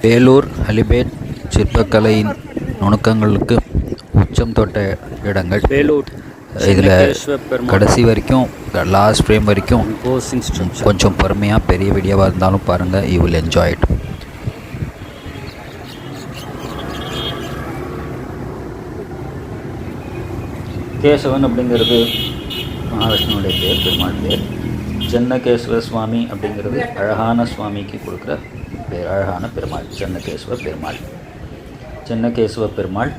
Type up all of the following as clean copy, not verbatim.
வேலூர் ஹலிபேட் சிற்பக்கலையின் நுணுக்கங்களுக்கு உச்சம் தொட்ட இடங்கள். வேலூர் இதில் கடைசி வரைக்கும் லாஸ்ட் ஃப்ரேம் வரைக்கும் கொஞ்சம் பொறுமையாக பெரிய வீடியோவாக இருந்தாலும் பாருங்கள், you will enjoy it. Kesavan அப்படிங்கிறது மகாவிஷ்ணுடைய பேர், பெருமாள் பேர். சென்னகேஸ்வர சுவாமி அப்படிங்கிறது அழகான சுவாமிக்கு கொடுக்குற பேர், அழகான பெருமாள் சென்னகேஸ்வர பெருமாள். சென்னகேஸ்வர பெருமாள்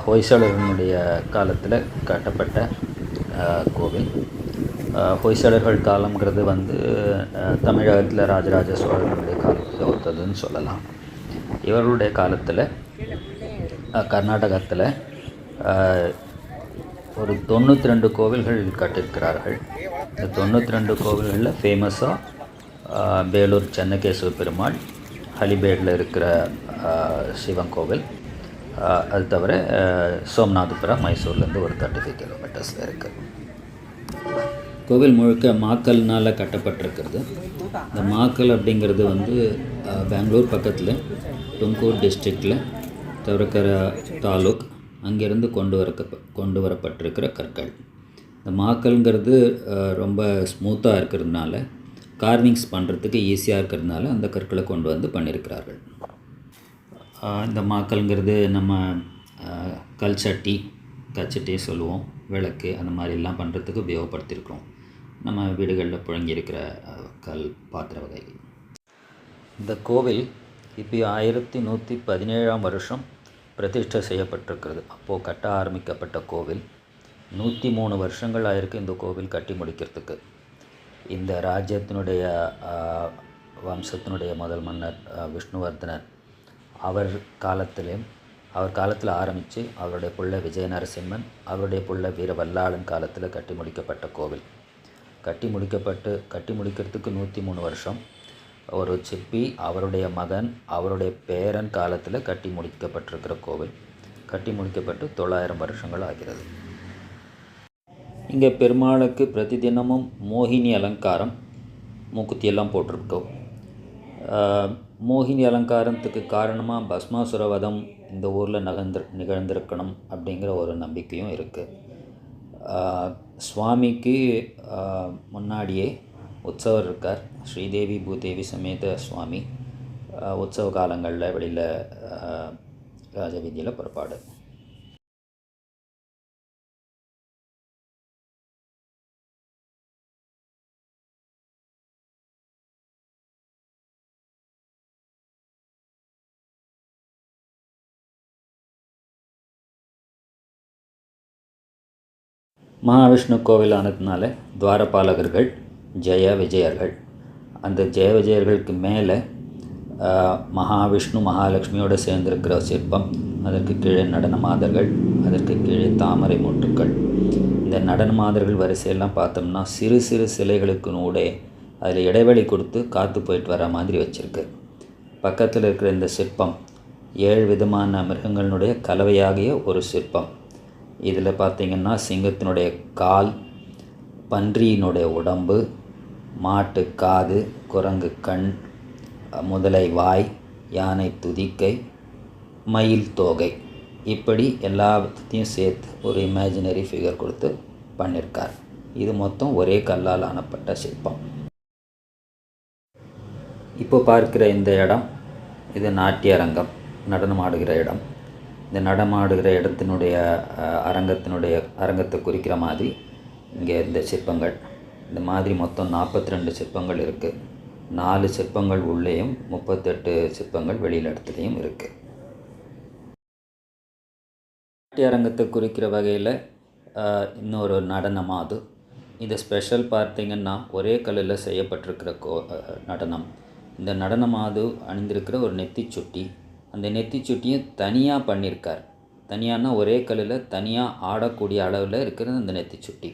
ஹொய்சளர்களுடைய காலத்தில் கட்டப்பட்ட கோவில். ஹொய்சளர்கள் காலங்கிறது தமிழகத்தில் ராஜராஜ சோழர்களுடைய காலத்தில் ஒத்ததுன்னு சொல்லலாம். இவர்களுடைய காலத்தில் கர்நாடகத்தில் ஒரு 92 கோவில்கள் கட்டியிருக்கிறார்கள். இந்த 92 கோவில்களில் ஃபேமஸாக வேலூர் சென்னகேஸ்வர பெருமாள், ஹலிபேடில் இருக்கிற சிவன் கோவில், அது தவிர சோம்நாத்புரம் மைசூர்லேருந்து ஒரு 35 கிலோமீட்டர்ஸில் இருக்குது. கோவில் முழுக்க மாக்கல்னால் கட்டப்பட்டிருக்கிறது. இந்த மாக்கல் அப்படிங்கிறது பெங்களூர் பக்கத்தில் தும்கூர் டிஸ்ட்ரிக்டில் தவறக்கர தாலுக், அங்கேருந்து கொண்டு வரப்பட்டிருக்கிற கற்கள். இந்த மாக்கல்ங்கிறது ரொம்ப ஸ்மூத்தாக இருக்கிறதுனால, கார்விங்ஸ் பண்ணுறதுக்கு ஈஸியாக இருக்கிறதுனால அந்த கற்களை கொண்டு வந்து பண்ணியிருக்கிறார்கள். இந்த மாக்கல்ங்கிறது நம்ம கல்சட்டி, கச்சட்டி சொல்லுவோம், விளக்கு அந்த மாதிரிலாம் பண்ணுறதுக்கு உபயோகப்படுத்தியிருக்கிறோம். நம்ம வீடுகளில் புழங்கியிருக்கிற கல் பாத்திர வகை. இந்த கோவில் இப்போ 1117ஆம் வருஷம் பிரதிஷ்டை செய்யப்பட்டிருக்கிறது. அப்போது கட்ட ஆரம்பிக்கப்பட்ட கோவில். 103 வருஷங்கள் ஆயிருக்கு இந்த கோவில் கட்டி முடிக்கிறதுக்கு. இந்த ராஜ்யத்தினுடைய வம்சத்தினுடைய முதல் மன்னர் விஷ்ணுவர்தனர் அவர் காலத்தில் ஆரம்பித்து அவருடைய புள்ள விஜய நரசிம்மன், அவருடைய புள்ள வீரவல்லாளன் காலத்தில் கட்டி முடிக்கப்பட்ட கோவில். கட்டி முடிக்கிறதுக்கு 103 வருஷம். ஒரு சிற்பி, அவருடைய மகன், அவருடைய பேரன் காலத்தில் கட்டி முடிக்கப்பட்டிருக்கிற கோவில். கட்டி முடிக்கப்பட்டு 900 வருஷங்கள் ஆகிறது. இங்கே பெருமாளுக்கு பிரதி தினமும் மோகினி அலங்காரம், மூக்குத்தியெல்லாம் போட்டிருக்கோம். மோகினி அலங்காரத்துக்கு காரணமாக பஸ்மாசுர வதம் இந்த ஊரில் நிகழ்ந்திருக்கணும் அப்படிங்கிற ஒரு நம்பிக்கையும் இருக்குது. சுவாமிக்கு முன்னாடியே உற்சவர் இருக்கார், ஸ்ரீதேவி பூதேவி சமேத சுவாமி. உற்சவ காலங்களில் வெளியில் ராஜவீதியில் புறப்பாடு. மகாவிஷ்ணு கோவில் ஆனதுனால துவாரபாலகர்கள் ஜெய விஜயர்கள். அந்த ஜெய விஜயர்களுக்கு மேலே மகாவிஷ்ணு மகாலட்சுமியோடு சேர்ந்திருக்கிற சிற்பம், அதற்கு கீழே நடன மாதர்கள், அதற்கு கீழே தாமரை மொட்டுக்கள். இந்த நடன மாதர்கள் வரிசையெல்லாம் பார்த்தோம்னா சிறு சிறு சிலைகளுக்கு நூடே அதில் இடைவெளி கொடுத்து காற்று போயிட்டு வர மாதிரி வச்சுருக்கு. பக்கத்தில் இருக்கிற இந்த சிற்பம் 7 விதமான மிருகங்களுடைய கலவையாகிய ஒரு சிற்பம். இதில் பார்த்திங்கன்னா சிங்கத்தினுடைய கால், பன்றியினுடைய உடம்பு, மாட்டு காது, குரங்கு கண், முதலை வாய், யானை துதிக்கை, மயில் தோகை, இப்படி எல்லாத்தையும் சேர்த்து ஒரு இமேஜினரி ஃபிகர் கொடுத்து பண்ணியிருக்கார். இது மொத்தம் ஒரே கல்லால் ஆனப்பட்ட சிற்பம். இப்போ பார்க்கிற இந்த இடம், இது நாட்டிய அரங்கம், நடனமாடுகிற இடம். இந்த நடனமாடுகிற இடத்தினுடைய அரங்கத்தை குறிக்கிற மாதிரி இங்கே இந்த சிற்பங்கள், இந்த மாதிரி மொத்தம் 42 சிற்பங்கள் இருக்குது. 4 சிற்பங்கள் உள்ளேயும் 38 சிற்பங்கள் வெளியில் இடத்துலையும் இருக்குது. நாட்டிய அரங்கத்தை குறிக்கிற வகையில் இன்னொரு நடனமாது. இது ஸ்பெஷல் பார்த்திங்கன்னா ஒரே கல்லில் செய்யப்பட்டிருக்கிற நடனம். இந்த நடனமாது அணிந்திருக்கிற ஒரு நெத்திச்சுட்டி. அந்த நெத்திச்சுட்டியும் தனியாக பண்ணியிருக்கார். தனியானா ஒரே கல்லில் தனியாக ஆடக்கூடிய அளவில் இருக்கிறது அந்த நெத்திச்சுட்டி.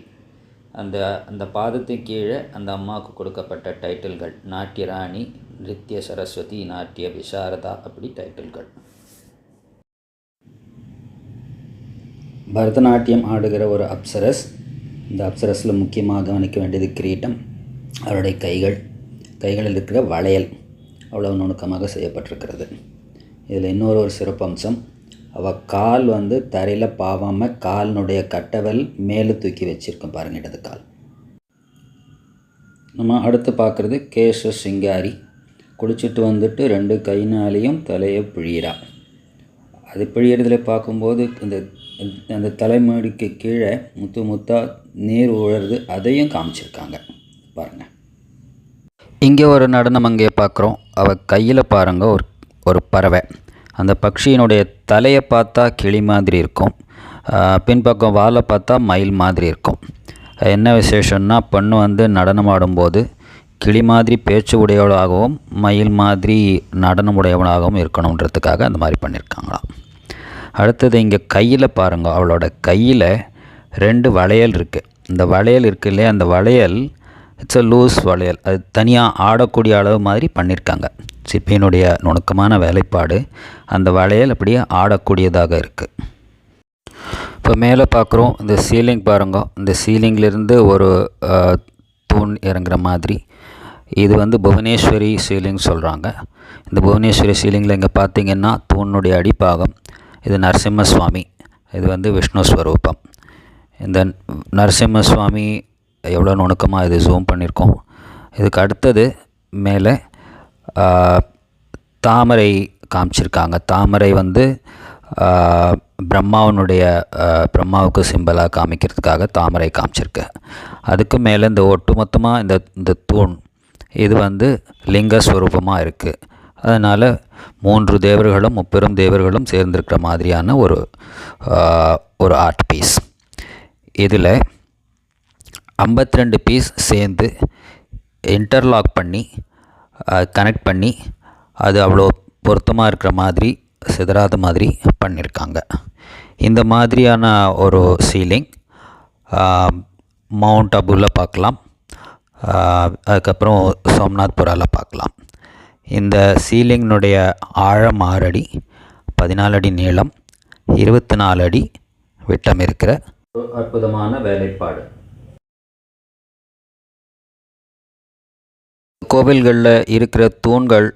அந்த பாதத்துக்கு கீழே அந்த அம்மாவுக்கு கொடுக்கப்பட்ட டைட்டில்கள் நாட்டிய ராணி, நிருத்ய சரஸ்வதி, நாட்டிய விசாரதா, அப்படி டைட்டில்கள். பரதநாட்டியம் ஆடுகிற ஒரு அப்சரஸ். இந்த அப்சரஸில் முக்கியமாக கவனிக்க வேண்டியது கிரீட்டம், அவருடைய கைகளில் இருக்கிற வளையல், அவ்வளோ நுணுக்கமாக செய்யப்பட்டிருக்கிறது. இதில் இன்னொரு சிறப்பம்சம், அவள் கால் வந்து தரையில் பாவாமல் காலினுடைய கட்டவல் மேலே தூக்கி வச்சுருக்கோம் பாருங்கள், இடது கால். நம்ம அடுத்து பார்க்குறது கேச சிங்காரி. குளிச்சுட்டு வந்துட்டு 2 கைனாலையும் தலையை பிழியிறா. அது பிழியறதுல பார்க்கும்போது அந்த தலைமுடிக்கு கீழே முத்து முத்தாக நீர் உழறது, அதையும் காமிச்சிருக்காங்க பாருங்கள். இங்கே ஒரு நடனம் அங்கே பார்க்குறோம். அவள் கையில் பாருங்கள் ஒரு பறவை. அந்த பட்சியினுடைய தலையை பார்த்தா கிளி மாதிரி இருக்கும், பின்பக்கம் வாலை பார்த்தா மயில் மாதிரி இருக்கும். என்ன விசேஷம்னா, பெண்ணு வந்து நடனம் ஆடும்போது கிளி மாதிரி பேச்சு உடையவளாகவும் மயில் மாதிரி நடனம் உடையவளாகவும் இருக்கணுன்றதுக்காக அந்த மாதிரி பண்ணியிருக்காங்களாம். அடுத்தது இங்கே கையில் பாருங்கள், அவளோட கையில் 2 வளையல் இருக்குது. இந்த வளையல் இருக்குது இல்லையா, அந்த வளையல் இட்ஸ் லூஸ் வளையல். அது தனியாக ஆடக்கூடிய அளவு மாதிரி பண்ணியிருக்காங்க. சிற்பியினுடைய நுணுக்கமான வேலைப்பாடு. அந்த வளையல் அப்படியே ஆடக்கூடியதாக இருக்குது. இப்போ மேலே பார்க்குறோம், இந்த சீலிங் பாருங்க. இந்த சீலிங்கிலிருந்து ஒரு தூண் இறங்குற மாதிரி. இது வந்து புவனேஸ்வரி சீலிங் சொல்கிறாங்க. இந்த புவனேஸ்வரி சீலிங்கில் இங்கே பார்த்திங்கன்னா தூணுடைய அடிப்பாகம். இது நரசிம்ம சுவாமி, இது வந்து விஷ்ணு ஸ்வரூபம். இந்த நரசிம்ம சுவாமி எவ்வளோ நுணுக்கமாக இது ஜூம் பண்ணியிருக்கோம். இதுக்கு அடுத்தது மேலே தாமரை காமிச்சிருக்காங்க. தாமரை வந்து பிரம்மாவுக்கு சிம்பலாக காமிக்கிறதுக்காக தாமரை காமிச்சிருக்கு. அதுக்கு மேலே இந்த ஒட்டுமொத்தமாக இந்த தூண் இது வந்து லிங்கஸ்வரூபமாக இருக்குது. அதனால் 3 தேவர்களும் 30 தேவர்களும் சேர்ந்திருக்கிற மாதிரியான ஒரு ஆர்ட் பீஸ். இதில் 52 பீஸ் சேர்ந்து இன்டர்லாக் பண்ணி கனெக்ட் பண்ணி அது அவ்வளோ பொருத்தமாக இருக்கிற மாதிரி சிதறாத மாதிரி பண்ணியிருக்காங்க. இந்த மாதிரியான ஒரு சீலிங் மவுண்ட் அபுவில் பார்க்கலாம், அதுக்கப்புறம் சோம்நாத்புராவில் பார்க்கலாம். இந்த சீலிங்கினுடைய ஆழம் 6 அடி, 14 அடி நீளம், 24 அடி விட்டம் இருக்கிற ஒரு அற்புதமான வேலைப்பாடு. கோவில்களில் இருக்கிற தூண்கள்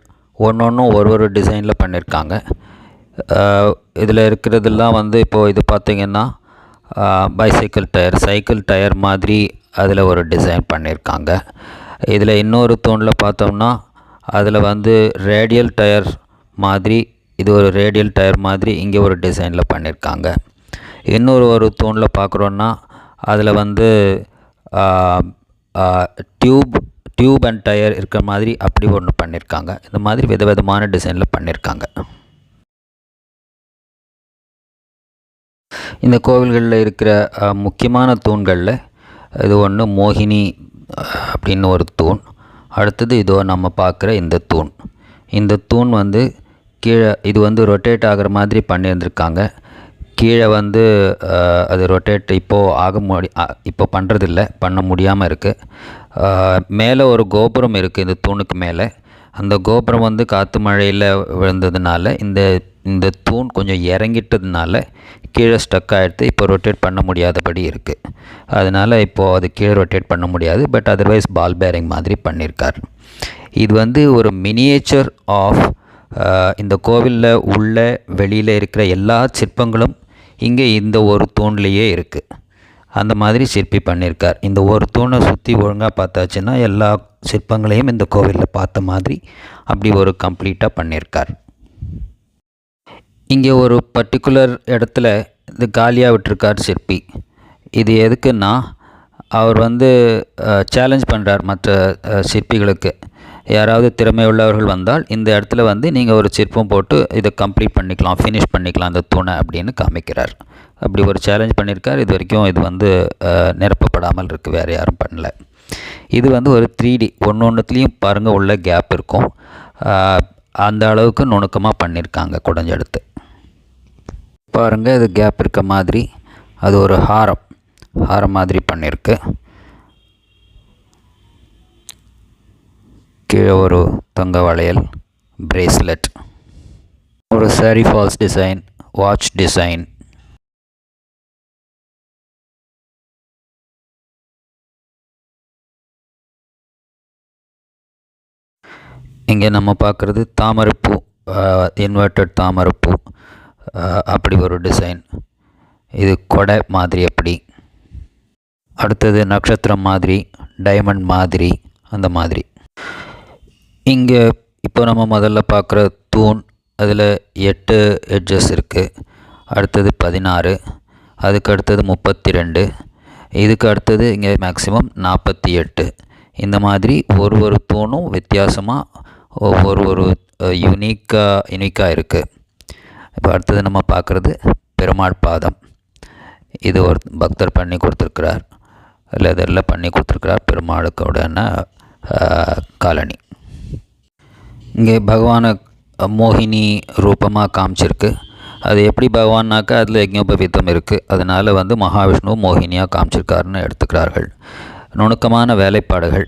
ஒன்றொன்றும் ஒரு டிசைனில் பண்ணியிருக்காங்க. இதில் இருக்கிறதெல்லாம் வந்து இப்போது இது பார்த்திங்கன்னா சைக்கிள் டயர் மாதிரி அதில் ஒரு டிசைன் பண்ணியிருக்காங்க. இதில் இன்னொரு தூணில் பார்த்தோம்னா அதில் வந்து ரேடியல் டயர் மாதிரி, இது ஒரு ரேடியல் டயர் மாதிரி இங்கே ஒரு டிசைனில் பண்ணியிருக்காங்க. இன்னொரு தூணில் பார்க்குறோன்னா அதில் வந்து டியூப் அண்ட் டயர் இருக்கிற மாதிரி அப்படி ஒன்று பண்ணியிருக்காங்க. இந்த மாதிரி விதவிதமான டிசைனில் பண்ணியிருக்காங்க. இந்த கோவில்களில் இருக்கிற முக்கியமான தூண்களில் இது ஒன்று மோகினி அப்படின்னு ஒரு தூண். அடுத்தது இதோ நம்ம பார்க்குற இந்த தூண் வந்து கீழே இது வந்து ரொட்டேட் ஆகிற மாதிரி பண்ணியிருந்திருக்காங்க. கீழே வந்து அது ரொட்டேட் இப்போ பண்ணுறதில்ல, பண்ண முடியாமல் இருக்குது. மேலே ஒரு கோபுரம் இருக்குது இந்த தூணுக்கு மேலே. அந்த கோபுரம் வந்து காற்று மழையில் விழுந்ததுனால இந்த தூண் கொஞ்சம் இறங்கிட்டதுனால கீழே ஸ்டக் ஆகிடுது. இப்போ ரொட்டேட் பண்ண முடியாதபடி இருக்குது. அதனால் இப்போது அது கீழே ரொட்டேட் பண்ண முடியாது. பட் அதர்வைஸ் பால் பேரிங் மாதிரி பண்ணியிருக்கார். இது வந்து ஒரு மினியேச்சர் ஆஃப் இந்த கோவிலில் உள்ள வெளியில் இருக்கிற எல்லா சிற்பங்களும் இங்கே இந்த ஒரு தூண்லேயே இருக்குது. அந்த மாதிரி சிற்பி பண்ணியிருக்கார். இந்த ஒரு தூணை சுற்றி ஒழுங்காக பார்த்தாச்சுன்னா எல்லா சிற்பங்களையும் இந்த கோவிலில் பார்த்த மாதிரி அப்படி ஒரு கம்ப்ளீட்டாக பண்ணியிருக்கார். இங்கே ஒரு பர்டிகுலர் இடத்துல இது காலியாக விட்டுருக்கார் சிற்பி. இது எதுக்குன்னா, அவர் வந்து சேலஞ்ச் பண்ணுறார் மற்ற சிற்பிகளுக்கு. யாராவது திறமை உள்ளவர்கள் வந்தால் இந்த இடத்துல வந்து நீங்கள் ஒரு சிற்பம் போட்டு இதை கம்ப்ளீட் பண்ணிக்கலாம், ஃபினிஷ் பண்ணிக்கலாம் அந்த தூணை அப்படின்னு காமிக்கிறார். அப்படி ஒரு சேலஞ்ச் பண்ணியிருக்கார். இது வரைக்கும் இது வந்து நிரப்பப்படாமல் இருக்குது, வேறு யாரும் பண்ணல. இது வந்து ஒரு 3D, ஒன்றுத்துலேயும் பாருங்கள் உள்ள கேப் இருக்கும். அந்த அளவுக்கு நுணுக்கமாக பண்ணியிருக்காங்க குடஞ்செடுத்து. பாருங்கள், இது கேப் இருக்க மாதிரி அது ஒரு ஹாரம் மாதிரி பண்ணியிருக்கு. கீழே ஒரு தங்க வளையல், பிரேஸ்லெட், ஒரு sari falls design, watch design. இங்கே நம்ம பார்க்குறது தாமரைப்பூ, இன்வெர்ட்டட் தாமரைப்பூ, அப்படி ஒரு டிசைன். இது கொடை மாதிரி அப்படி. அடுத்தது நட்சத்திரம் மாதிரி, டைமண்ட் மாதிரி, அந்த மாதிரி. இங்கே இப்போ நம்ம முதல்ல பார்க்குற தூண், அதில் 8 எட்ஜஸ் இருக்குது. அடுத்தது 16, அதுக்கு அடுத்தது 32, இதுக்கு அடுத்தது இங்கே மேக்ஸிமம் 48. இந்த மாதிரி ஒரு தூணும் வித்தியாசமாக ஒரு யூனிக்காக இருக்குது. இப்போ அடுத்தது நம்ம பார்க்குறது பெருமாள் பாதம். இது ஒரு பக்தர் பண்ணி கொடுத்துருக்கிறார், லெதரில் பண்ணி கொடுத்துருக்கிறார். பெருமாளுக்கோடன காலனி. இங்கே பகவானை மோகினி ரூபமாக காமிச்சிருக்கு. அது எப்படி பகவான்னாக்கா அதில் யஜ்ஞோபவீதம் இருக்குது, அதனால் மகாவிஷ்ணு மோகினியாக காமிச்சிருக்காருன்னு எடுத்துக்கிறார்கள். நுணுக்கமான வேலைப்பாடுகள்.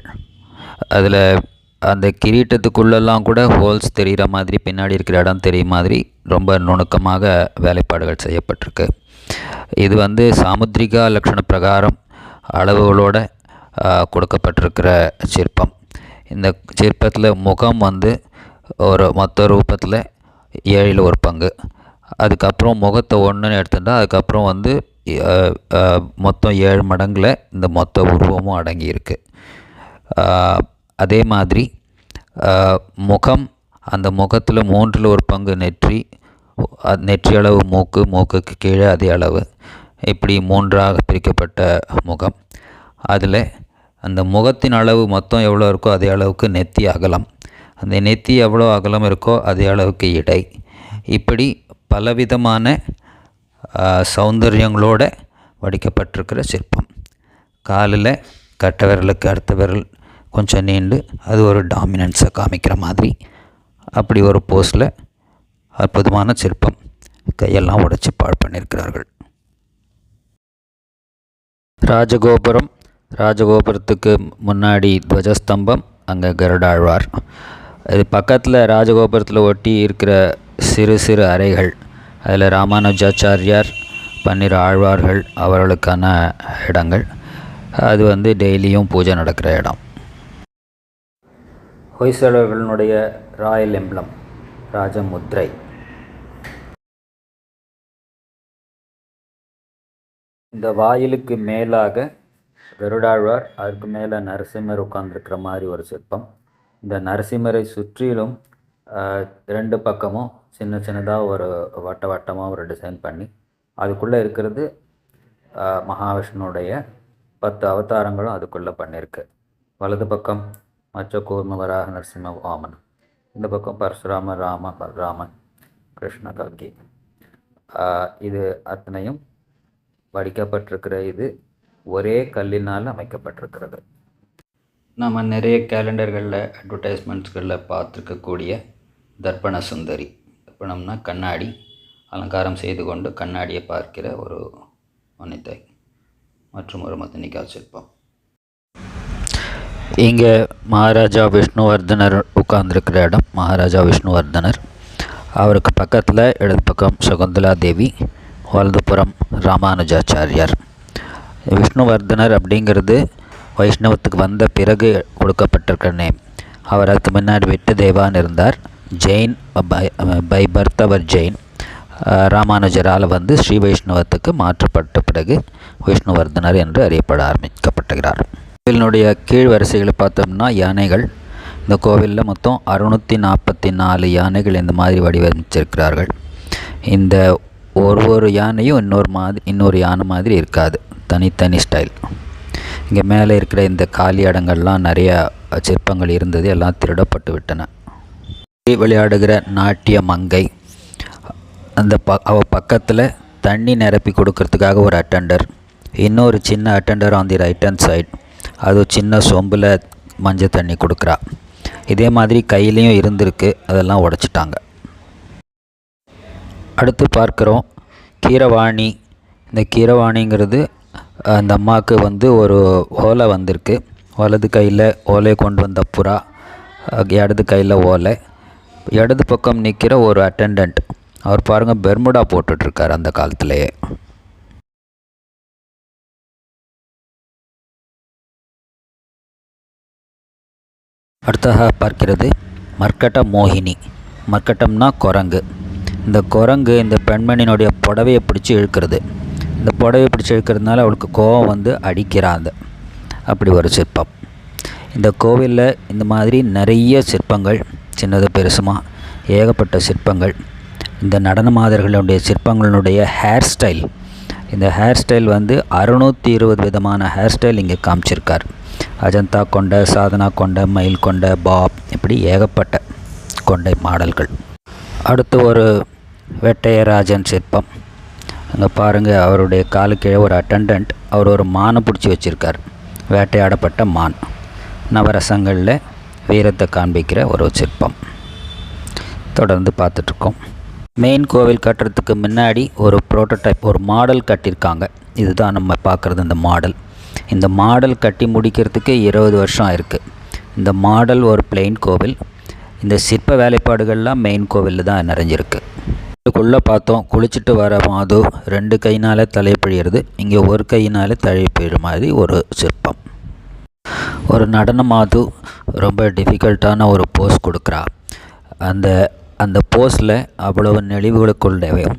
அதில் அந்த கிரீட்டத்துக்குள்ளெல்லாம் கூட ஹோல்ஸ் தெரிகிற மாதிரி, பின்னாடி இருக்கிற இடம் தெரியும் மாதிரி ரொம்ப நுணுக்கமாக வேலைப்பாடுகள் செய்யப்பட்டிருக்கு. இது சாமுத்ரிகா லக்ஷண பிரகாரம் அளவுகளோடு கொடுக்கப்பட்டிருக்கிற சிற்பம். இந்த சிற்பத்தில் முகம் ஒரு மொத்த ரூபத்தில் 7 ஒரு பங்கு. அதுக்கப்புறம் முகத்தை ஒன்றுன்னு எடுத்துட்டா அதுக்கப்புறம் மொத்தம் 7 மடங்கில் இந்த மொத்த உருவமும் அடங்கியிருக்கு. அதே மாதிரி முகம், அந்த முகத்தில் 3 ஒரு பங்கு நெற்றி, நெற்றி அளவு மூக்கு, மூக்குக்கு கீழே அதே அளவு, இப்படி 3ஆக பிரிக்கப்பட்ட முகம். அதில் அந்த முகத்தின் அளவு மொத்தம் எவ்வளோ இருக்கோ அதே அளவுக்கு நெத்தி அகலம், அந்த நெத்தி எவ்வளோ அகலம் இருக்கோ அதே அளவுக்கு இடை, இப்படி பலவிதமான சௌந்தரியங்களோடு வடிக்கப்பட்டிருக்கிற சிற்பம். காலில் கட்டை விரலுக்கு அடுத்த விரல் கொஞ்சம் நீண்டு அது ஒரு டாமினன்ஸை காமிக்கிற மாதிரி அப்படி ஒரு போஸில் அற்புதமான சிற்பம். கையெல்லாம் உடைச்சி பாழ் பண்ணியிருக்கிறார்கள். ராஜகோபுரத்துக்கு முன்னாடி துவஜஸ்தம்பம், அங்கே கருடாழ்வார். இது பக்கத்தில் ராஜகோபுரத்தில் ஒட்டி இருக்கிற சிறு சிறு அறைகள், அதில் ராமானுஜாச்சாரியார், 12 ஆழ்வார்கள் அவர்களுக்கான இடங்கள். அது டெய்லியும் பூஜை நடக்கிற இடம். ஹொய்சளர்களுடைய ராயல் எம்ப்ளம், ராஜமுத்ரை. இந்த வாயிலுக்கு மேலாக கருடாழ்வார், அதுக்கு மேலே நரசிம்மர் உட்கார்ந்துருக்கிற மாதிரி ஒரு சிற்பம். இந்த நரசிம்மரை சுற்றிலும் 2 பக்கமும் சின்ன சின்னதாக ஒரு வட்டமாக ஒரு டிசைன் பண்ணி அதுக்குள்ளே இருக்கிறது மகாவிஷ்ணுடைய 10 அவதாரங்களும் அதுக்குள்ளே பண்ணியிருக்கு. வலது பக்கம் மச்சக்கூர்ம வராக நரசிம்ம வாமன், இந்த பக்கம் பரசுராம ராம பலராமன் கிருஷ்ண கல்கி. இது அத்தனையும் வடிக்கப்பட்டிருக்கிற இது ஒரே கல்லினால் அமைக்கப்பட்டிருக்கிறது. நம்ம நிறைய கேலண்டர்களில், அட்வர்டைஸ்மெண்ட்ஸ்களில் பார்த்துருக்கக்கூடிய தர்ப்பண சுந்தரி. தர்ப்பணம்னா கண்ணாடி, அலங்காரம் செய்து கொண்டு கண்ணாடியை பார்க்கிற ஒரு வனிதை மற்றும் ஒரு மதனிகா சிற்பம். இங்கே மகாராஜா விஷ்ணுவர்தனர் உட்கார்ந்துருக்கிற இடம். மகாராஜா விஷ்ணுவர்தனர், அவருக்கு பக்கத்தில் இடது பக்கம் சகுந்தலா தேவி, வலதுபுறம் ராமானுஜாச்சாரியார். விஷ்ணுவர்தனர் அப்படிங்கிறது வைஷ்ணவத்துக்கு வந்த பிறகு கொடுக்கப்பட்டிருக்கிற நேம். அவர் அதுக்கு முன்னாடி விட்டு தேவான் இருந்தார். ஜெயின், பை பர்த் அவர் ஜெயின். ராமானுஜரால் ஸ்ரீ வைஷ்ணவத்துக்கு மாற்றப்பட்ட பிறகு விஷ்ணுவர்தனர் என்று அறியப்பட ஆரம்பிக்கப்பட்டுகிறார். கோவிலினுடைய கீழ் வரிசைகளை பார்த்தோம்னா யானைகள். இந்த கோவிலில் மொத்தம் 644 யானைகள் இந்த மாதிரி வடிவமைச்சிருக்கிறார்கள். இந்த ஒரு யானையும் இன்னொரு யானை மாதிரி இருக்காது, தனித்தனி ஸ்டைல். இங்கே மேலே இருக்கிற இந்த காலி இடங்கள்லாம் நிறைய சிற்பங்கள் இருந்தது, எல்லாம் திருடப்பட்டு விட்டன. விளையாடுகிற நாட்டிய மங்கை, அந்த அவள் பக்கத்தில் தண்ணி நிரப்பி கொடுக்கறதுக்காக ஒரு அட்டெண்டர், இன்னொரு சின்ன attender on the right hand side, அது சின்ன சொம்பில் மஞ்சள் தண்ணி கொடுக்குறா. இதே மாதிரி கையிலையும் இருந்திருக்கு, அதெல்லாம் உடைச்சிட்டாங்க. அடுத்து பார்க்குறோம் கீரவாணி. இந்த கீரவாணிங்கிறது அந்த அம்மாவுக்கு ஒரு ஓலை வந்திருக்கு. வலது கையில் ஓலையை கொண்டு வந்த புறா, இடது கையில் ஓலை. இடது பக்கம் நிற்கிற ஒரு அட்டெண்டண்ட், அவர் பாருங்கள் பெர்முடா போட்டுட்ருக்கார் அந்த காலத்திலேயே. அடுத்ததாக பார்க்கிறது மர்க்கட மோகினி. மர்க்கட்டம்னா குரங்கு. இந்த குரங்கு இந்த பெண்மணியினுடைய புடவையை பிடிச்சி இழுக்கிறது. இந்த புடவையை பிடிச்சி இழுக்கிறதுனால அவளுக்கு கோபம் வந்து அடிக்கிறாங்க. அப்படி ஒரு சிற்பம். இந்த கோவிலில் இந்த மாதிரி நிறைய சிற்பங்கள், சின்னது பெருசுமா ஏகப்பட்ட சிற்பங்கள். இந்த நடன மாதர்களுடைய சிற்பங்களுடைய ஹேர் ஸ்டைல், இந்த ஹேர் ஸ்டைல் வந்து 620 விதமான ஹேர் ஸ்டைல் இங்கே காமிச்சிருக்கார். அஜந்தா கொண்ட, சாதனா கொண்ட, மயில் கொண்ட, பாப், இப்படி ஏகப்பட்ட கொண்டை மாடல்கள். அடுத்து ஒரு வேட்டையராஜன் சிற்பம். அங்கே பாருங்கள், அவருடைய காலு கீழே ஒரு அட்டண்டன்ட், அவர் ஒரு மானை பிடிச்சி வச்சுருக்கார். வேட்டையாடப்பட்ட மான். நவரசங்களில் வீரத்தை காண்பிக்கிற ஒரு சிற்பம். தொடர்ந்து பார்த்துட்ருக்கோம். மெயின் கோவில் கட்டுறதுக்கு முன்னாடி ஒரு ப்ரோட்டோடைப், ஒரு மாடல் கட்டியிருக்காங்க. இதுதான் நம்ம பார்க்குறது இந்த மாடல். இந்த மாடல் கட்டி முடிக்கிறதுக்கு 20 வருஷம் ஆயிருக்கு. இந்த மாடல் ஒரு பிளெயின் கோவில். இந்த சிற்ப வேலைப்பாடுகள்லாம் மெயின் கோவிலில் தான் நிறைஞ்சிருக்கு. இதுக்குள்ளே பார்த்தோம், குளிச்சுட்டு வர மாது 2 கையினால் தலை பிழியிறது, இங்கே ஒரு கையினால் தலை பிழிற மாதிரி ஒரு சிற்பம். ஒரு நடன மாது ரொம்ப டிஃபிகல்ட்டான ஒரு போஸ் கொடுக்குறா. அந்த போஸில் அவ்வளவு நெளிவுகளுக்குள்ளவையும்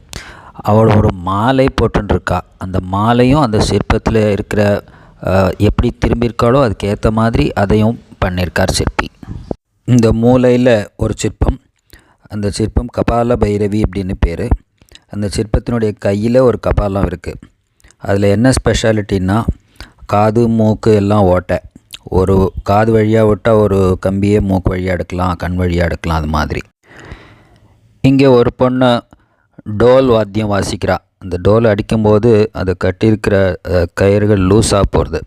அவள் ஒரு மாலை போட்டுருக்கா. அந்த மாலையும் அந்த சிற்பத்தில் இருக்கிற எப்படி திரும்பியிருக்காளோ அதுக்கேற்ற மாதிரி அதையும் பண்ணியிருக்கார் சிற்பி. இந்த மூலையில் ஒரு சிற்பம். அந்த சிற்பம் கபால பைரவி அப்படின்னு பேர். அந்த சிற்பத்தினுடைய கையில் ஒரு கபாலம் இருக்குது. அதில் என்ன ஸ்பெஷாலிட்டின்னா, காது மூக்கு எல்லாம் ஓட்டை. ஒரு காது வழியாக விட்டால் ஒரு கம்பியே மூக்கு வழியாக எடுக்கலாம், கண் வழியாக எடுக்கலாம். அது மாதிரி இங்கே ஒரு பொண்ணு டோல் வாத்தியம் வாசிக்கிறா. அந்த டோல் அடிக்கும்போது அது கட்டியிருக்கிற கயிறுகள் லூஸாக போகிறது.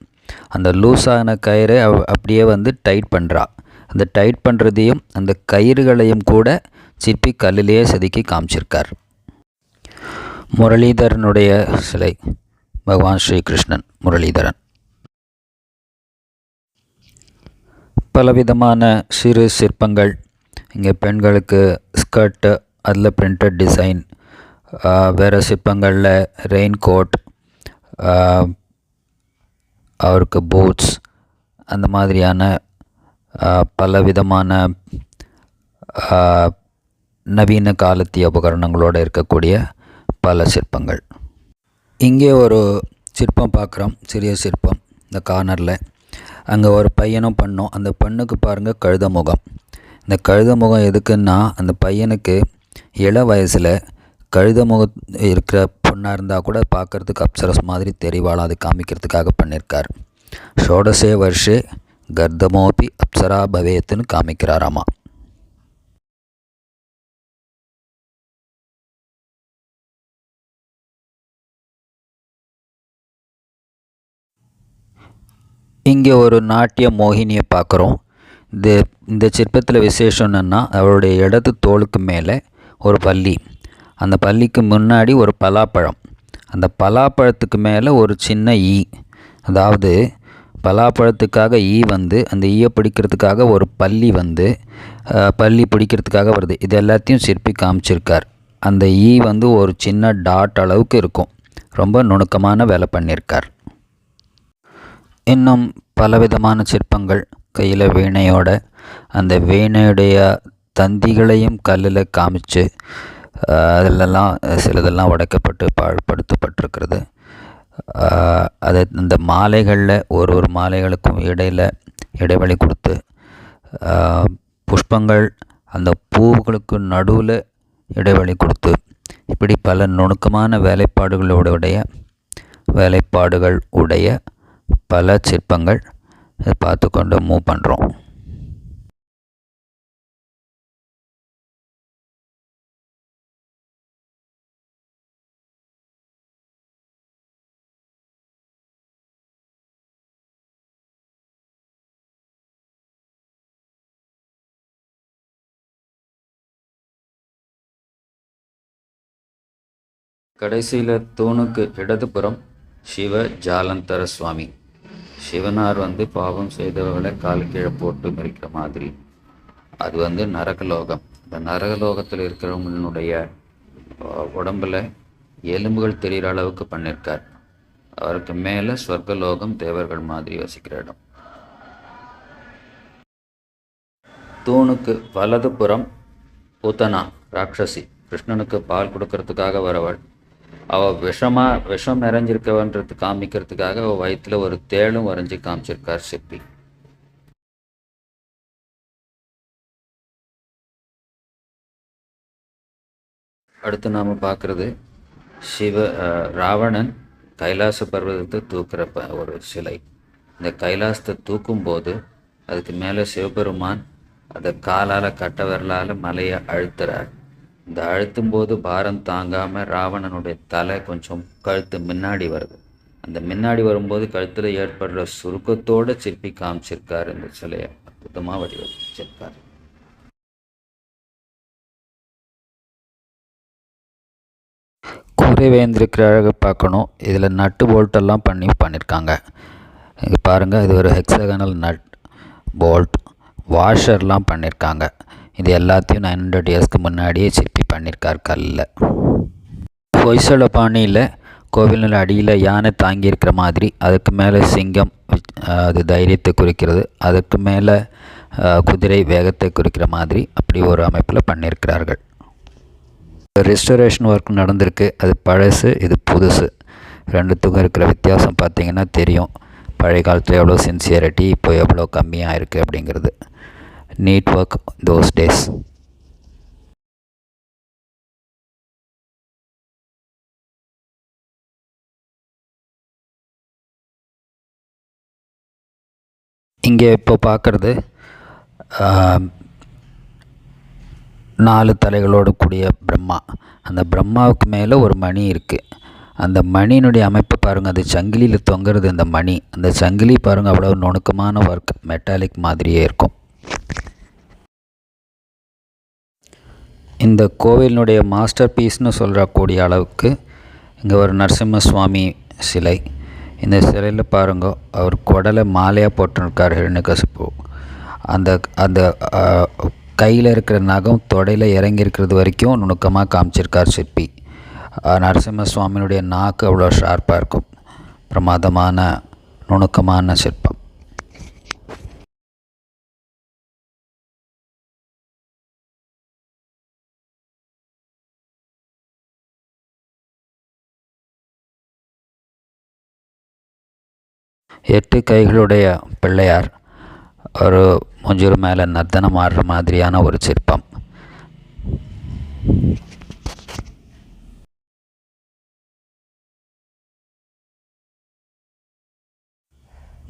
அந்த லூஸான கயிறை அப்படியே வந்து டைட் பண்ணுறா. அந்த டைட் பண்ணுறதையும் அந்த கயிறுகளையும் கூட சிற்பி கல்லிலேயே செதுக்கி காமிச்சிருக்கார். முரளிதரனுடைய சிலை, பகவான் ஸ்ரீகிருஷ்ணன் முரளிதரன். பலவிதமான சிறு சிற்பங்கள். இங்கே பெண்களுக்கு ஸ்கர்ட்டு, அதில் பிரிண்டட் டிசைன். வேறு சிற்பங்களில் ரெயின் கோட், அவருக்கு பூட்ஸ், அந்த மாதிரியான பலவிதமான நவீன காலத்திய உபகரணங்களோடு இருக்கக்கூடிய பல சிற்பங்கள். இங்கே ஒரு சிற்பம் பார்க்குறோம், சிறிய சிற்பம். இந்த கார்னரில் அங்கே ஒரு பையனும் பண்ணும். அந்த பெண்ணுக்கு பாருங்கள் கழுத முகம். இந்த கழுத முகம் எதுக்குன்னா, அந்த பையனுக்கு இள வயசில் கழுத முகம் இருக்கிற பொண்ணாக இருந்தால் கூட பார்க்குறதுக்கு அப்சரஸ் மாதிரி தெரிவாள், அது காமிக்கிறதுக்காக பண்ணியிருக்கார். ஷோடசே வருஷே கர்தமோபி அப்சரா பவேத்துன்னு காமிக்கிறாராமா. இங்கே ஒரு நாட்டிய மோகினியை பார்க்குறோம். இந்த சிற்பத்தில் விசேஷம் என்னென்னா, அவருடைய இடது தோளுக்கு மேலே ஒரு பல்லி, அந்த பல்லிக்கு முன்னாடி ஒரு பலாப்பழம், அந்த பலாப்பழத்துக்கு மேலே ஒரு சின்ன ஈ. அதாவது பலாப்பழத்துக்காக ஈ வந்து அந்த ஈயை பிடிக்கிறதுக்காக ஒரு பல்லி வந்து பல்லி பிடிக்கிறதுக்காக வருது. இது எல்லாத்தையும் சிற்பி காமிச்சிருக்கார். அந்த ஈ வந்து ஒரு சின்ன டாட் அளவுக்கு இருக்கும். ரொம்ப நுணுக்கமான வேலை பண்ணியிருக்கார். இன்னும் பலவிதமான சிற்பங்கள். கையில் வீணையோட, அந்த வீணையுடைய தந்திகளையும் கல்லில் காமிச்சு அதிலெல்லாம் சிலதெல்லாம் உடைக்கப்பட்டு பாழ்படுத்தப்பட்டிருக்கிறது. அது இந்த மாலைகளில் ஒரு மாலைகளுக்கும் இடைவெளி கொடுத்து, புஷ்பங்கள் அந்த பூவுகளுக்கு நடுவில் இடைவெளி கொடுத்து, இப்படி பல நுணுக்கமான வேலைப்பாடுகள் உடைய பல சிற்பங்கள் பார்த்து கொண்டு மூவ் பண்ணுறோம். கடைசியில் தூணுக்கு இடதுபுறம் சிவ ஜாலந்தர சுவாமி. சிவனார் வந்து பாவம் செய்தவர்களை கால் கீழே போட்டு மறிக்கிற மாதிரி. அது வந்து நரகலோகம். இந்த நரகலோகத்தில் இருக்கிறவங்களுடைய உடம்பில் எலும்புகள் தெரிகிற அளவுக்கு பண்ணியிருக்கார். அவருக்கு மேலே ஸ்வர்கலோகம், தேவர்கள் மாதிரி வசிக்கிற இடம். தூணுக்கு வலதுபுறம் பூத்தனா ராட்சசி, கிருஷ்ணனுக்கு பால் கொடுக்கறதுக்காக வரவள். அவள் விஷம் நிறைஞ்சிருக்கவன்றது காமிக்கிறதுக்காக அவள் வயிற்றில் ஒரு தேளும் வரைஞ்சி காமிச்சிருக்கார் சிற்பி. அடுத்து நாம் பார்க்குறது ராவணன் கைலாச பர்வதத்தை தூக்குற ஒரு சிலை. இந்த கைலாசத்தை தூக்கும்போது அதுக்கு மேலே சிவபெருமான் அதை காலால் கட்ட விரலால் மலையை அழுத்துறார். இந்த அழுத்தும் போது பாரம் தாங்காமல் ராவணனுடைய தலை கொஞ்சம் கழுத்து முன்னாடி வருது. அந்த முன்னாடி வரும்போது கழுத்தில் ஏற்படுற சுருக்கத்தோடு சிற்பி காமிச்சிருக்கார். இந்த சிலையை அற்புதமாக வடிவமைச்சிருக்கார். கூரை வேந்திருக்கிற அழகை பார்க்கணும். இதில் நட்டு போல்ட்டெல்லாம் பண்ணியிருக்காங்க. இங்கே பாருங்கள், இது ஒரு ஹெக்ஸகனல் நட் போல்ட் வாஷர்லாம் பண்ணியிருக்காங்க. இது எல்லாத்தையும் 900 இயர்ஸ்க்கு முன்னாடியே சிற்பி பண்ணியிருக்கார் கல்லில். ஹொய்சல பாணியில் கோவிலில் அடியில் யானை தாங்கியிருக்கிற மாதிரி, அதுக்கு மேலே சிங்கம், அது தைரியத்தை குறிக்கிறது, அதுக்கு மேலே குதிரை வேகத்தை குறிக்கிற மாதிரி அப்படி ஒரு அமைப்பில் பண்ணியிருக்கிறார்கள். ரெஸ்டரேஷன் ஒர்க் நடந்திருக்கு. அது பழசு, இது புதுசு. ரெண்டுத்துக்கும் இருக்கிற வித்தியாசம் பார்த்திங்கன்னா தெரியும். பழைய காலத்தில் எவ்வளோ சின்சியரிட்டி, இப்போ எவ்வளோ கம்மியாக இருக்குது அப்படிங்கிறது. Neat work those days. இங்கே இப்போ பார்க்குறது 4 தலைகளோடு கூடிய பிரம்மா. அந்த பிரம்மாவுக்கு மேலே ஒரு மணி இருக்குது. அந்த மணியினுடைய அமைப்பு பாருங்கள், அது சங்கிலியில் தொங்குறது. இந்த மணி, அந்த சங்கிலி பாருங்கள், அவ்வளோ நுணுக்கமான ஒர்க், மெட்டாலிக் மாதிரியே இருக்கும். இந்த கோவிலினுடைய மாஸ்டர் பீஸ்னு சொல்கிறக்கூடிய அளவுக்கு இங்கே ஒரு நரசிம்ம சுவாமி சிலை. இந்த சிலையில் பாருங்க, அவர் குடலை மாலையாக போட்டுருக்கார் ஹிரண்யகசிப்பு. அந்த அந்த கையில் இருக்கிற நகம் தொடையில் இறங்கியிருக்கிறது வரைக்கும் நுணுக்கமாக காமிச்சிருக்கார் சிற்பி. நரசிம்ம சுவாமியினுடைய நாக்கு அவ்வளோ ஷார்ப்பாக இருக்கும். பிரமாதமான நுணுக்கமான சிற்பம். எட்டு கைகளுடைய பிள்ளையார் ஒரு மூஞ்சூர் மேலே நர்த்தனம் ஆடுற மாதிரியான ஒரு சிற்பம்.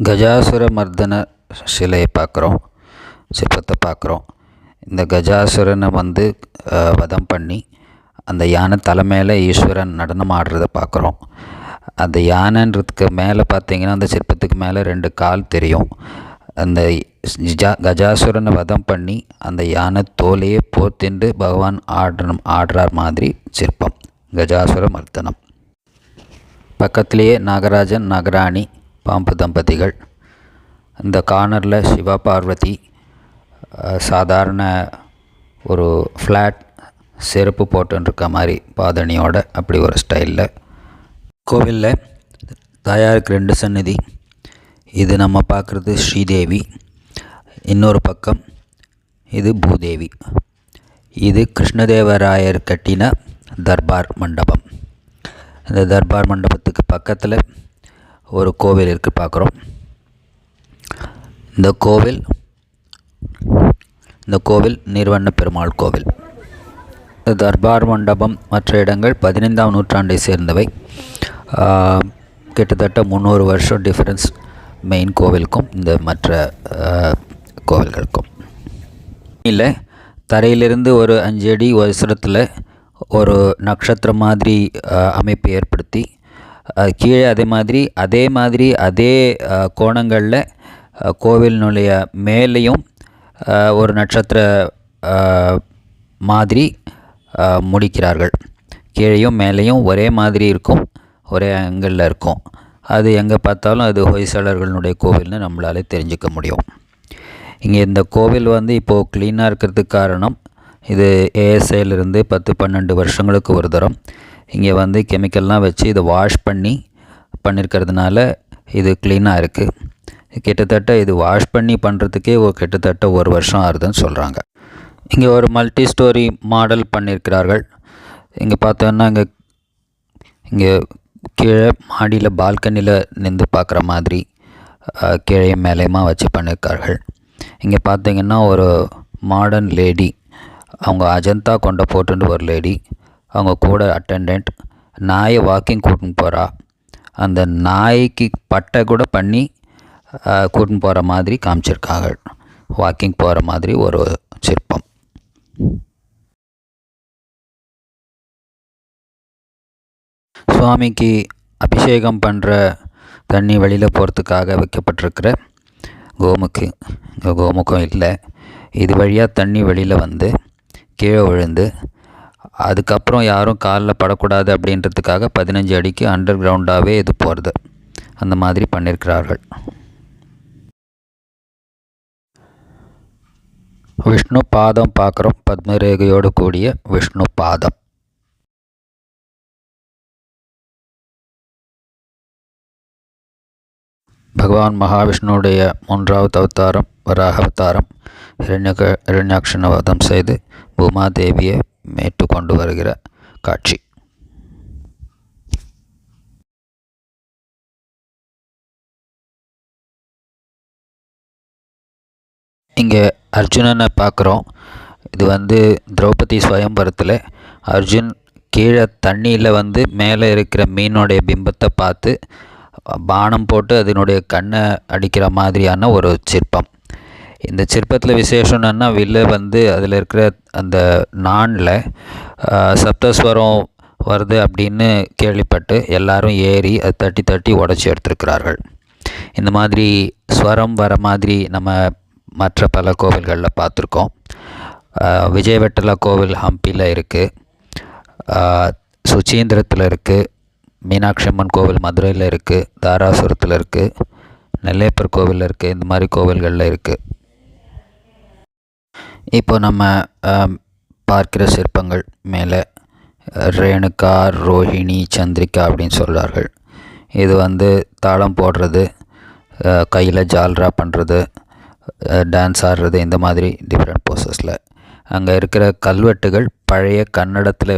கஜாசுர மர்தன சிலையை பார்க்குறோம், சிற்பத்தை பார்க்குறோம். இந்த கஜாசுரனை வதம் பண்ணி அந்த யானை தலைமையில் ஈஸ்வரன் நடனம் ஆடுறதை பார்க்குறோம். அந்த யானைன்றதுக்கு மேலே பார்த்திங்கன்னா அந்த சிற்பத்துக்கு மேலே 2 கால் தெரியும். அந்த கஜாசுரனை வதம் பண்ணி அந்த யானை தோலையே போர்த்திண்டு பகவான் ஆடுறார் மாதிரி சிற்பம். கஜாசுர மர்தனம். பக்கத்திலேயே நாகராஜன் நாகராணி பாம்பு தம்பதிகள். இந்த கார்னரில் சிவா பார்வதி சாதாரண ஒரு ஃப்ளாட் செருப்பு போட்டுருக்க மாதிரி பாதணியோட அப்படி ஒரு ஸ்டைலில். கோவிலில் தாயாருக்கு 2 சந்நிதி. இது நம்ம பார்க்குறது ஸ்ரீதேவி. இன்னொரு பக்கம் இது பூதேவி. இது கிருஷ்ணதேவராயர் கட்டின தர்பார் மண்டபம். இந்த தர்பார் மண்டபத்துக்கு பக்கத்தில் ஒரு கோவில் இருக்குது பார்க்குறோம். இந்த கோவில் நீர்வண்ண பெருமாள் கோவில். இந்த தர்பார் மண்டபம் மற்ற இடங்கள் 15ஆம் நூற்றாண்டை சேர்ந்தவை. கிட்டத்தட்ட 300 வருஷம் டிஃப்ரென்ஸ் மெயின் கோவிலுக்கும் இந்த மற்ற கோவில்களுக்கும். இல்லை, தரையிலிருந்து ஒரு 5 அடி உயரத்தில் ஒரு நட்சத்திரம் மாதிரி அமைப்பு ஏற்படுத்தி கீழே அதே மாதிரி கோணங்களில் கோவிலினுடைய மேலேயும் ஒரு நட்சத்திர மாதிரி முடிக்கிறார்கள். கீழேயும் மேலேயும் ஒரே மாதிரி இருக்கும், ஒரே ஆங்கிளில் இருக்கும். அது எங்கே பார்த்தாலும் அது ஹொய்சலர்களுடைய கோவில்னு நம்மளால் தெரிஞ்சுக்க முடியும். இங்கே இந்த கோவில் இப்போது க்ளீனாக இருக்கிறதுக்கு காரணம், இது ஏஎஸ்ஐலிருந்து 10-12 வருஷங்களுக்கு ஒரு தரம் இங்கே கெமிக்கல்லாம் வச்சு இதை வாஷ் பண்ணியிருக்கிறதுனால இது க்ளீனாக இருக்குது. கிட்டத்தட்ட இது வாஷ் பண்ணி பண்ணுறதுக்கே கிட்டத்தட்ட 1 வருஷம் ஆகுதுன்னு சொல்கிறாங்க. இங்கே ஒரு மல்டி ஸ்டோரி மாடல் பண்ணியிருக்கிறார்கள். இங்கே பார்த்தோன்னா இங்கே கீழே மாடியில் பால்கனியில் நின்று பார்க்குற மாதிரி கீழே மேலேயுமா வச்சு பண்ணியிருக்கார்கள். இங்கே பார்த்தீங்கன்னா ஒரு மாடர்ன் லேடி, அவங்க அஜந்தா கொண்ட போட்டுன்னு ஒரு லேடி, அவங்க கூட அட்டெண்டன்ட் நாயை வாக்கிங் கூட்டின்னு போகிறா. அந்த நாய்க்கு பட்டை கூட பண்ணி கூட்டின்னு போகிற மாதிரி காமிச்சிருக்காங்க. வாக்கிங் போகிற மாதிரி ஒரு சிற்பம். சுவாமிக்கு அபிஷேகம் பண்ணுற தண்ணி வெளியில் போகிறதுக்காக வைக்கப்பட்டிருக்கிற கோமுக்கம் இல்லை. இது வழியாக தண்ணி வெளியில் வந்து கீழே விழுந்து அதுக்கப்புறம் யாரும் காலில் படக்கூடாது அப்படின்றதுக்காக 15 அடிக்கு அண்டர் கிரவுண்டாகவே இது போகிறது. அந்த மாதிரி பண்ணியிருக்கிறார்கள். விஷ்ணு பாதம் பார்க்குறோம். பத்மரேகையோடு கூடிய விஷ்ணு பாதம். பகவான் மகாவிஷ்ணுவுடைய 3வது அவதாரம் வராக அவதாரம். ஹிரண்யாக்ஷனை வதம் செய்து பூமாதேவியை மீட்டு கொண்டு வருகிற காட்சி. இங்கே அர்ஜுனனை பார்க்குறோம். இது திரௌபதி ஸ்வயம்பரத்தில் அர்ஜுன் கீழே தண்ணியில் மேலே இருக்கிற மீனுடைய பிம்பத்தை பார்த்து பானம் போட்டு அதனுடைய கண்ணை அடிக்கிற மாதிரியான ஒரு சிற்பம். இந்த சிற்பத்தில் விசேஷம் என்னன்னா, வில்ல அதில் இருக்கிற அந்த நாணில் சப்தஸ்வரம் வருது அப்படின்னு கேள்விப்பட்டு எல்லாரும் ஏறி அதை தட்டி தட்டி உடச்சி எடுத்துருக்கிறார்கள். இந்த மாதிரி ஸ்வரம் வர மாதிரி நம்ம மற்ற பல கோவில்களில் பார்த்துருக்கோம். விஜயவெட்டலா கோவில் ஹம்பியில் இருக்குது, சுச்சீந்திரத்தில் இருக்குது, மீனாட்சி அம்மன் கோவில் மதுரையில் இருக்குது, தாராசுரத்தில் இருக்குது, நெல்லையப்பர் கோவிலில் இருக்குது. இந்த மாதிரி கோவில்களில் இருக்குது. இப்போ நம்ம பார்க்கிற சிற்பங்கள் மேலே ரேணுகா, ரோஹிணி, சந்திரிகா அப்படின்னு சொல்கிறார்கள். இது தாளம் போடுறது, கையில் ஜால்ரா பண்ணுறது, டான்ஸ் ஆடுறது, இந்த மாதிரி டிஃப்ரெண்ட் போசஸில். அங்கே இருக்கிற கல்வெட்டுகள் பழைய கன்னடத்தில்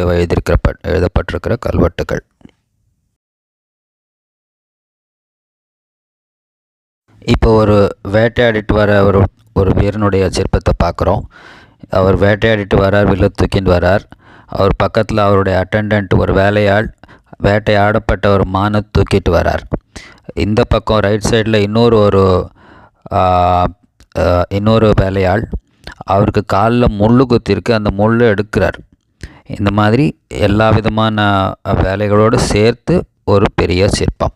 எழுதப்பட்டிருக்கிற கல்வெட்டுகள். இப்போ ஒரு வேட்டையாடிட்டு வர ஒரு வீரனுடைய சிற்பத்தை பார்க்குறோம். அவர் வேட்டையாடிட்டு வரார், வில்ல தூக்கிட்டு வரார். அவர் பக்கத்தில் அவருடைய அட்டெண்டன்ட் ஒரு வேலையாள் வேட்டையாடப்பட்ட ஒரு மானை தூக்கிட்டு வரார். இந்த பக்கம் ரைட் சைடில் இன்னொரு வேலையாள் அவருக்கு காலில் முள் குத்திருக்கு, அந்த முள் எடுக்கிறார். இந்த மாதிரி எல்லா விதமான வேலைகளோடு சேர்த்து ஒரு பெரிய சிற்பம்.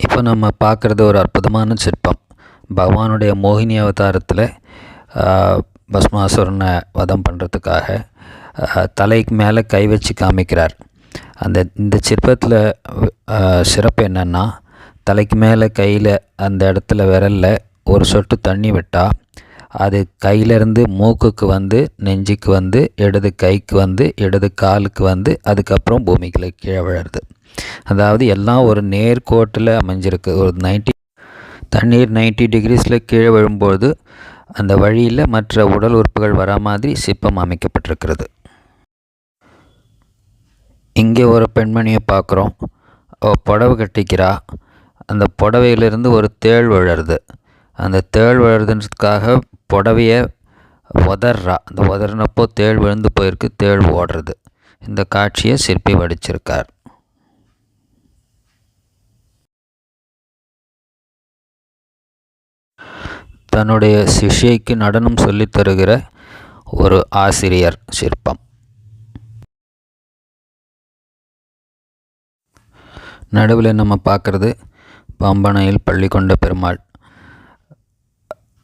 இப்போ நம்ம பார்க்குறது ஒரு அற்புதமான சிற்பம். பகவானுடைய மோகினி அவதாரத்தில் பஸ்மாசுரனை வதம் பண்ணுறதுக்காக தலைக்கு மேலே கை வச்சு காமிக்கிறார். இந்த சிற்பத்தில் சிறப்பு என்னென்னா, தலைக்கு மேலே கையில் அந்த இடத்துல விரலில் ஒரு சொட்டு தண்ணி விட்டால் அது கையிலேருந்து மூக்குக்கு நெஞ்சுக்கு இடது கைக்கு இடது காலுக்கு அதுக்கப்புறம் பூமிக்குள்ள கீழே விழுறது. அதாவது எல்லாம் ஒரு நேர்கோட்டில் அமைஞ்சிருக்கு. ஒரு தண்ணீர் 90 டிகிரிஸில் கீழே விழும்போது அந்த வழியில் மற்ற உடல் உறுப்புகள் வரா மாதிரி சிற்பம் அமைக்கப்பட்டிருக்கிறது. இங்கே ஒரு பெண்மணியை பார்க்குறோம். புடவை கட்டிக்கிறா. அந்த புடவையிலிருந்து ஒரு தேள் விழுறது. அந்த தேள் விழுறதுக்காக புடவையை உதறா. அந்த உதறினப்போ தேள் விழுந்து போயிருக்கு, தேள் ஓடுறது. இந்த காட்சியை சிற்பி வடிச்சிருக்கார். தன்னுடைய சிஷ்யைக்கு நடனம் சொல்லித் தருகிற ஒரு ஆசிரியர் சிற்பம். நடுவில் நம்ம பார்க்குறது பம்பனையில் பள்ளி கொண்ட பெருமாள்.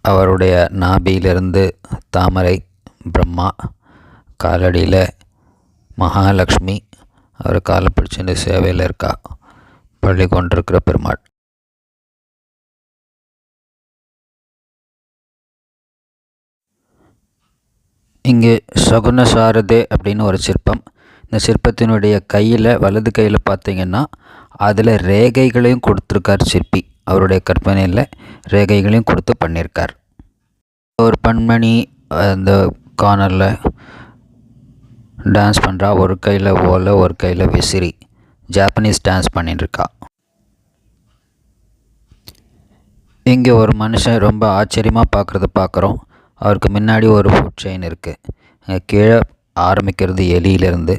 அவருடைய நாபியிலிருந்து தாமரை, பிரம்மா, காலடியில் மகாலட்சுமி, அவர் காலை பிடிச்சிட்டு சேவையில் இருக்கா. பள்ளி கொண்டிருக்கிற பெருமாள். இங்கே சகுன சாரதே அப்படின்னு ஒரு சிற்பம். இந்த சிற்பத்தினுடைய கையில் வலது கையில் பார்த்திங்கன்னா அதில் ரேகைகளையும் கொடுத்துருக்கார் சிற்பி. அவருடைய கற்பனையில் ரேகைகளையும் கொடுத்து பண்ணியிருக்கார். ஒரு பெண்மணி அந்த கார்னரில் டான்ஸ் பண்ணுறா. ஒரு கையில் ஓலை, ஒரு கையில் விசிறி. ஜாப்பனீஸ் டான்ஸ் பண்ணிட்டுருக்கா. இங்கே ஒரு மனுஷன் ரொம்ப ஆச்சரியமாக பார்க்குறோம். அவருக்கு முன்னாடி ஒரு ஃபுட் செயின் இருக்குது. கீழே ஆரம்பிக்கிறது எலியிலேருந்து.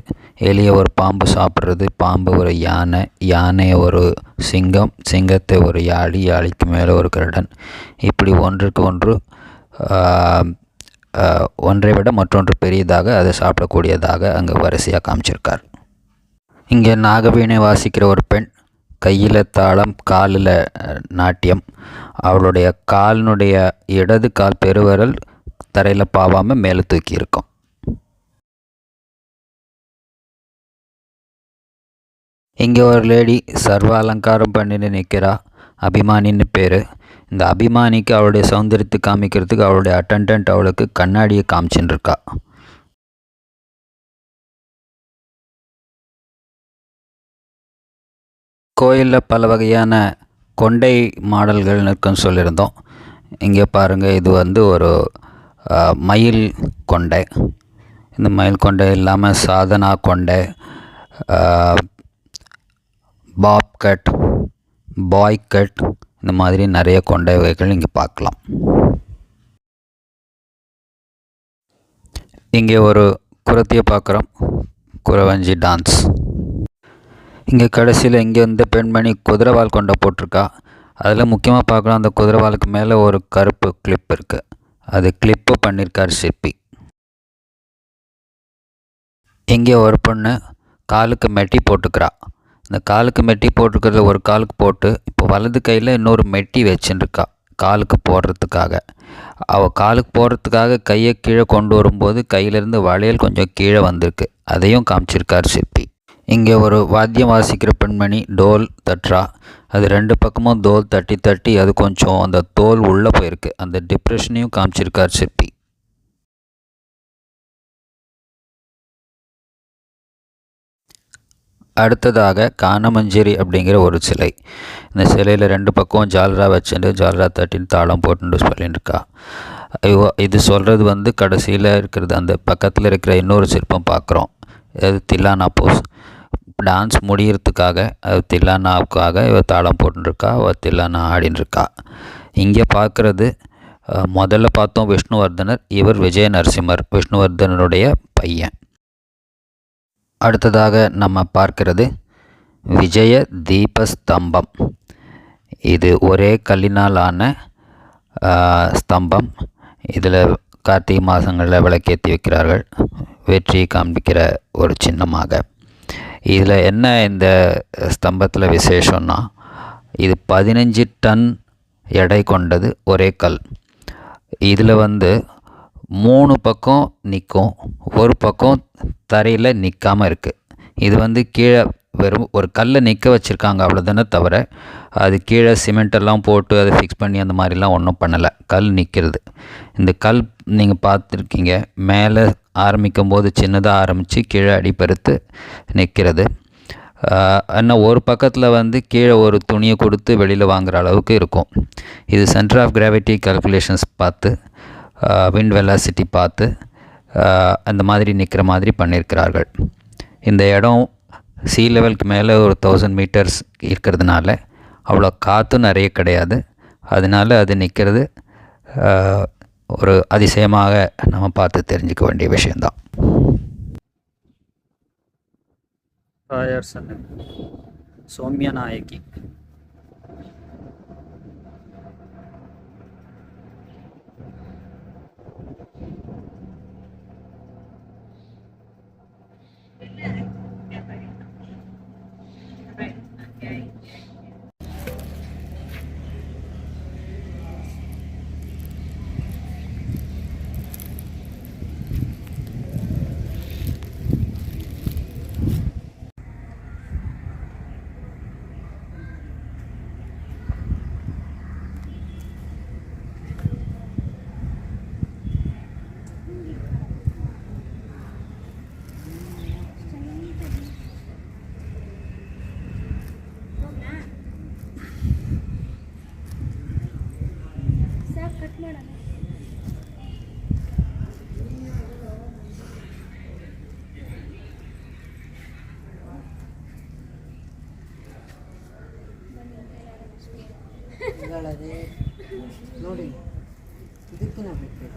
எலியை ஒரு பாம்பு சாப்பிட்றது, பாம்பு ஒரு யானை, யானையை ஒரு சிங்கம், சிங்கத்தை ஒரு யாழி, யாழிக்கு மேலே ஒரு கருடன். இப்படி ஒன்றுக்கு ஒன்று ஒன்றை விட மற்றொன்று பெரியதாக, அதை சாப்பிடக்கூடியதாக அங்கே வரிசையாக காமிச்சிருக்கார். இங்கே நாகவீணை வாசிக்கிற ஒரு பெண், கையில் தாளம், காலில் நாட்டியம். அவளுடைய காலினுடைய இடது கால் பெருவிரல் தரையில் பாவாமல் மேலே தூக்கி இருக்கும். இங்கே ஒரு லேடி சர்வ அலங்காரம் பண்ணிட்டு நிற்கிறா. அபிமானின்னு பேர். இந்த அபிமானிக்கு அவளுடைய சௌந்தரியத்தை காமிக்கிறதுக்கு அவளுடைய அட்டண்டன்ட் அவளுக்கு கண்ணாடியை காமிச்சுன்னு இருக்கா. கோயிலில் பல வகையான கொண்டை மாடல்கள் இருக்குன்னு சொல்லியிருந்தோம். இங்கே பாருங்கள், இது ஒரு மயில் கொண்டை. இந்த மயில் கொண்டை இல்லாமல் சாதனா கொண்டை, பாப் கட், பாய் கட், இந்த மாதிரி நிறைய கொண்டை வகைகள் இங்கே பார்க்கலாம். இங்கே ஒரு குரத்தியை பார்க்குறோம், குறவஞ்சி டான்ஸ். இங்கே கடைசியில் இங்கே இந்த பெண்மணி குதிரைவால் கொண்டை போட்டிருக்கா. அதில் முக்கியமாக பார்க்குறோம், அந்த குதிரைவாலுக்கு மேலே ஒரு கருப்பு கிளிப் இருக்குது. அது கிளிப்பு பண்ணியிருக்கார் சிற்பி. இங்கே ஒரு பொண்ணு காலுக்கு மெட்டி போட்டுக்கிறா. இந்த காலுக்கு மெட்டி போட்டுக்கிறத ஒரு காலுக்கு போட்டு இப்போ வலது கையில் இன்னொரு மெட்டி வச்சுருக்கா காலுக்கு போடுறதுக்காக. அவள் காலுக்கு போடுறதுக்காக கையை கீழே கொண்டு வரும்போது கையிலேருந்து வளையல் கொஞ்சம் கீழே வந்திருக்கு. அதையும் காமிச்சிருக்கார் சிற்பி. இங்கே ஒரு வாத்தியம் வாசிக்கிற பெண்மணி டோல் தட்டுறா. அது ரெண்டு பக்கமும் தோல் தட்டி தட்டி அது கொஞ்சம் அந்த தோல் உள்ளே போயிருக்கு. அந்த டிப்ரெஷனையும் காமிச்சிருக்கார் சிற்பி. அடுத்ததாக கானமஞ்சேரி அப்படிங்கிற ஒரு சிலை. இந்த சிலையில் ரெண்டு பக்கம் ஜால்ரா வச்சுட்டு ஜால்ரா தட்டின்னு தாளம் போட்டுன்னு சொல்லிட்டு இருக்கா. இது சொல்கிறது கடைசியில் இருக்கிறது. அந்த பக்கத்தில் இருக்கிற இன்னொரு சிற்பம் பார்க்குறோம். அது தில்லானா போஸ். டான்ஸ் முடிகிறதுக்காக அது தில்லானாவுக்காக இவள் தாளம் போட்டுருக்கா, அவள் தில்லானா ஆடின்னுருக்கா. இங்கே பார்க்குறது முதல்ல பார்த்தோம் விஷ்ணுவர்தனர். இவர் விஜய நரசிம்மர், விஷ்ணுவர்தனருடைய பையன். அடுத்ததாக நம்ம பார்க்கிறது விஜய தீபஸ்தம்பம். இது ஒரே கல்லினால் ஆன ஸ்தம்பம். இதில் கார்த்திகை மாதங்களில் விளக்கேற்றி வைக்கிறார்கள், வெற்றியை காண்பிக்கிற ஒரு சின்னமாக. இதில் என்ன இந்த ஸ்தம்பத்தில் விசேஷம்னா, இது 15 டன் எடை கொண்டது ஒரே கல். இதில் 3 பக்கம் நிற்கும், ஒரு பக்கம் தரையில் நிற்காமல் இருக்குது. இது கீழே வெறும் ஒரு கல்லை நிற்க வச்சுருக்காங்க அவ்வளோதானே தவிர அது கீழே சிமெண்டெல்லாம் போட்டு அதை ஃபிக்ஸ் பண்ணி அந்த மாதிரிலாம் ஒன்றும் பண்ணலை. கல் நிற்கிறது. இந்த கல் நீங்கள் பார்த்துருக்கீங்க, மேலே ஆரம்பிக்கும் போது சின்னதாக ஆரம்பித்து கீழே அடிப்பெருத்து நிற்கிறது. ஆனால் ஒரு பக்கத்தில் கீழே ஒரு துணியை கொடுத்து வெளியில் வாங்குகிற அளவுக்கு இருக்கும். இது சென்டர் ஆஃப் கிராவிட்டி கால்குலேஷன்ஸ் பார்த்து, விண்ட் வெலாசிட்டி பார்த்து அந்த மாதிரி நிற்கிற மாதிரி பண்ணியிருக்கிறார்கள். இந்த இடம் சீ லெவலுக்கு மேலே ஒரு 1000 மீட்டர்ஸ் இருக்கிறதுனால அவ்வளோ காற்று நிறைய கிடையாது. அதனால் அது நிற்கிறது ஒரு அதிசயமாக நம்ம பார்த்து தெரிஞ்சுக்க வேண்டிய விஷயந்தான். சௌமியா நாயகி ಕಾಳದೆ ನೋಡಿ ಇದಕ್ಕೆ ನಾವು ಬಿಟ್ಟೆ